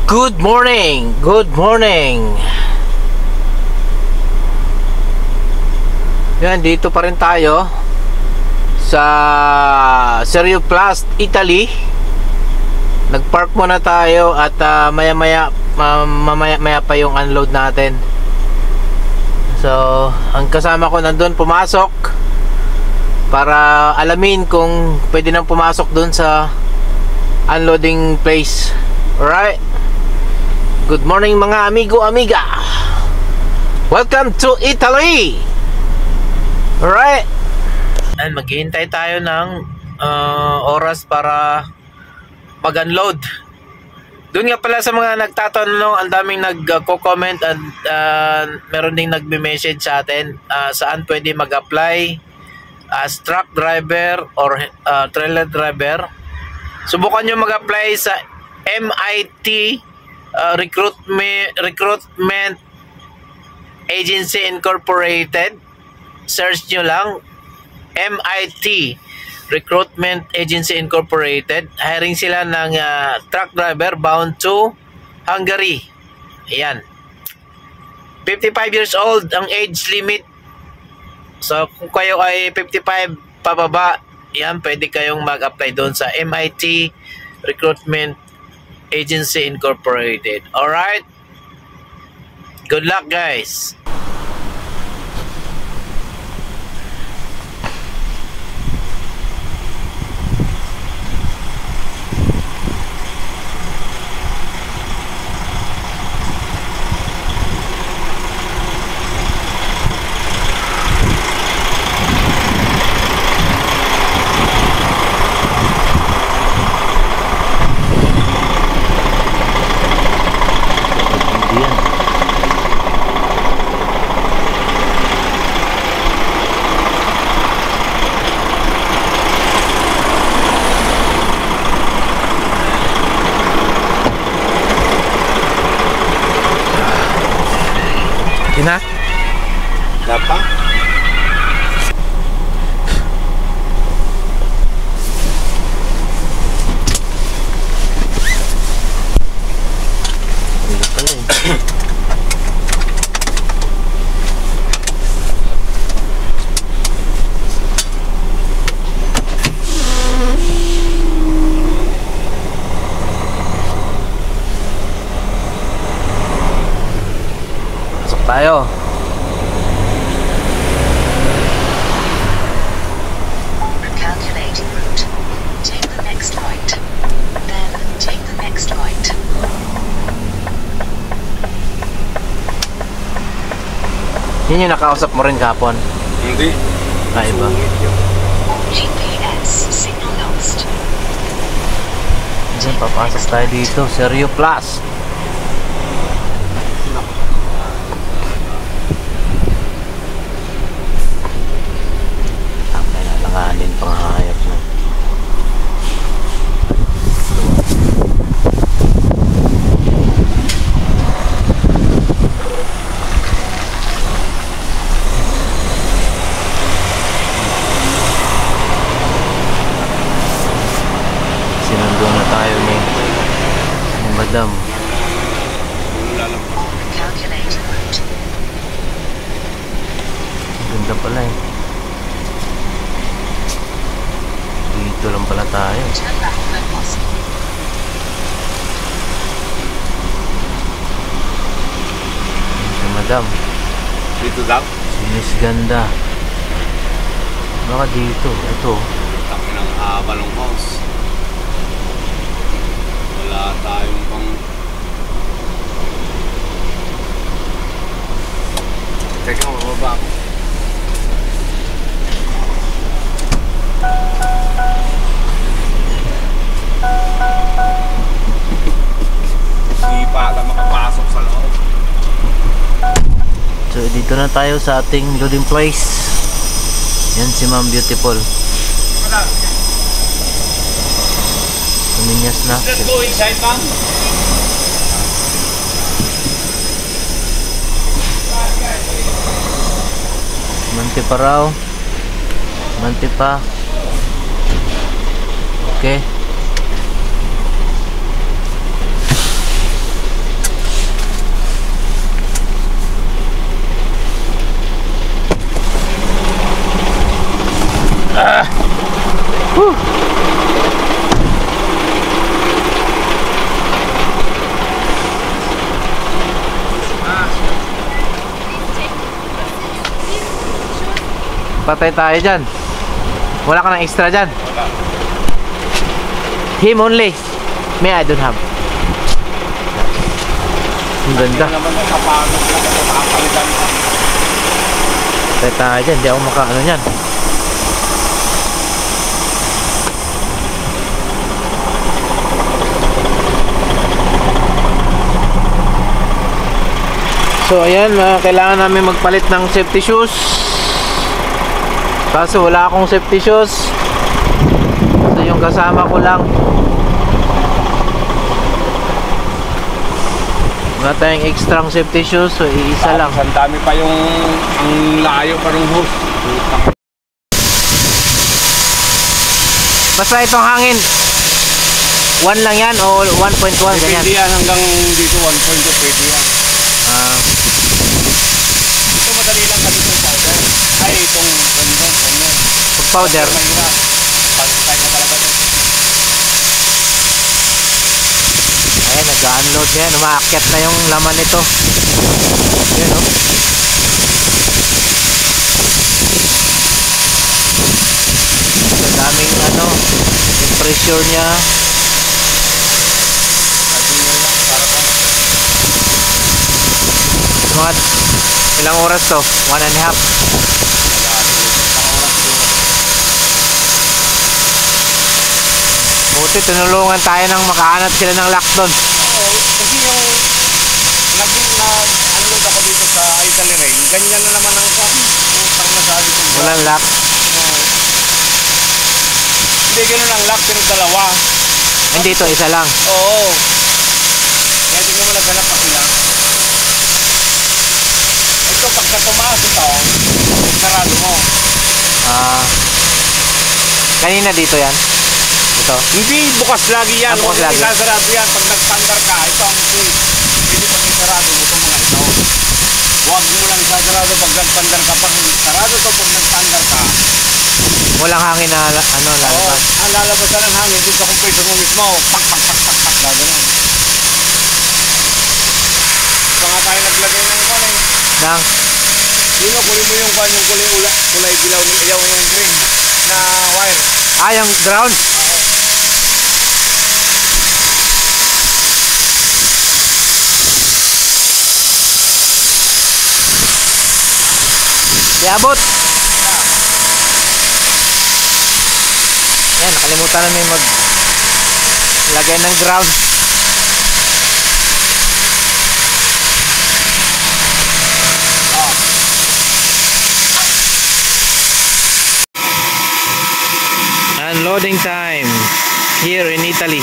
Good morning! Good morning! Yan, dito pa rin tayo sa Serioplast, Italy. Nagpark muna tayo at maya-maya pa yung unload natin. So, ang kasama ko nandun pumasok para alamin kung pwede nang pumasok dun sa unloading place. Alright? Good morning mga amigo, amiga. Welcome to Italy. Alright. And maghihintay tayo ng oras para mag-unload. Doon nga pala sa mga nagtatanong, ang daming nagko-comment at meron ding nagme-message sa atin saan pwede mag-apply as truck driver or trailer driver. Subukan nyo mag-apply sa MIT Recruitment Agency Incorporated. Search nyo lang MIT Recruitment Agency Incorporated. Hiring sila ng truck driver bound to Hungary. Ayan, 55 years old ang age limit. So kung kayo ay 55 pababa, yan, pwede kayong mag-apply doon sa MIT Recruitment Agency Incorporated. Alright? Good luck, guys! Na? Dapa? Pasok tayo. Calculating route. Take the next right. Then take the next right. Yun yung nakausap mo rin kahapon. Hindi. Iba. GPS signal lost. Diyan, papasok tayo dito. Serioplast. Langanin pang hayop na. Sinundo na tayo ni Madam. Calculating route. Ganda pala eh. Dito lang pala tayo. Turn back when possible. Si Madam. Dito daw? Si Miss Ganda. Baka dito. Ito. Taki ng haba ng house. Wala tayong pang... Teka, mababa ako. Sipa na makapasok sa loob. So dito na tayo sa ating loading place. Yan si Ma'am Beautiful. Kuminyas na. Let's go inside, ma'am. Manti pa raw. Manti pa. Okay. Patay tayo dyan. Wala ka ng extra dyan. Wala. Him only. Me, I don't have. Ang ganda. Hindi naman yung kapagod lang ito. Nakapalitan pa. Patay tayo dyan. Di ako makaano yan. So ayan, kailangan namin magpalit ng safety shoes. Kaso wala akong safety shoes. So yung kasama ko lang. Wala tayong extra safety shoes, so iisa lang. Ang dami pa yung ang layo pa ng hose. Basta itong hangin 1 lang yan o 1.1 ganyan. Pwede yan hanggang dito 1.2 pwede yan. Ito madali lang kasi itong powder. Ay itong ganyan. Pag powder. Mahirap. Pag-try ka talaga doon. Ayan, nag-unload yan. Umaakyat na yung laman nito. Yan o. Ang daming ano, yung pressure niya. Mga ilang oras to? 1.5. Buti tinulungan tayo ng makahanap sila ng lock doon. Oo, kasi yung nag-unload ako dito sa Italy Rain, ganyan na naman ang kwan. Utang masabi ko. Walang lock. Hindi ganun ang lock pero dalawa. Hindi to, isa lang. Oo. Kaya tingnan mo naghanap pa sila. Ito pagka tumaas ito, sarado mo. Kanina dito yan. Ito. Hindi bukas lagi yan. Bukas Huwag lagi. isasarado yan. Pag nag-standard ka, ito ang switch. Hindi pag isarado mo itong mga ito. Huwag mo lang isasarado pag nag-standard ka. Pag sarado ito pag nag-standard ka. Walang hangin na ano, Oo, lalabas. ang lalabasan ng hangin dito sa compressor mo mismo. Pak, pak, pak, pak, pak. Gano'n. Ito nga tayo naglagay ng kwan eh. Nang, Yun o, kunin mo yung kwan, yung kulay dilaw ng ilaw yung green na wire. yung ground. Iabot. Yan, nakalimutan namin maglagay ng ground. Unloading time here in Italy.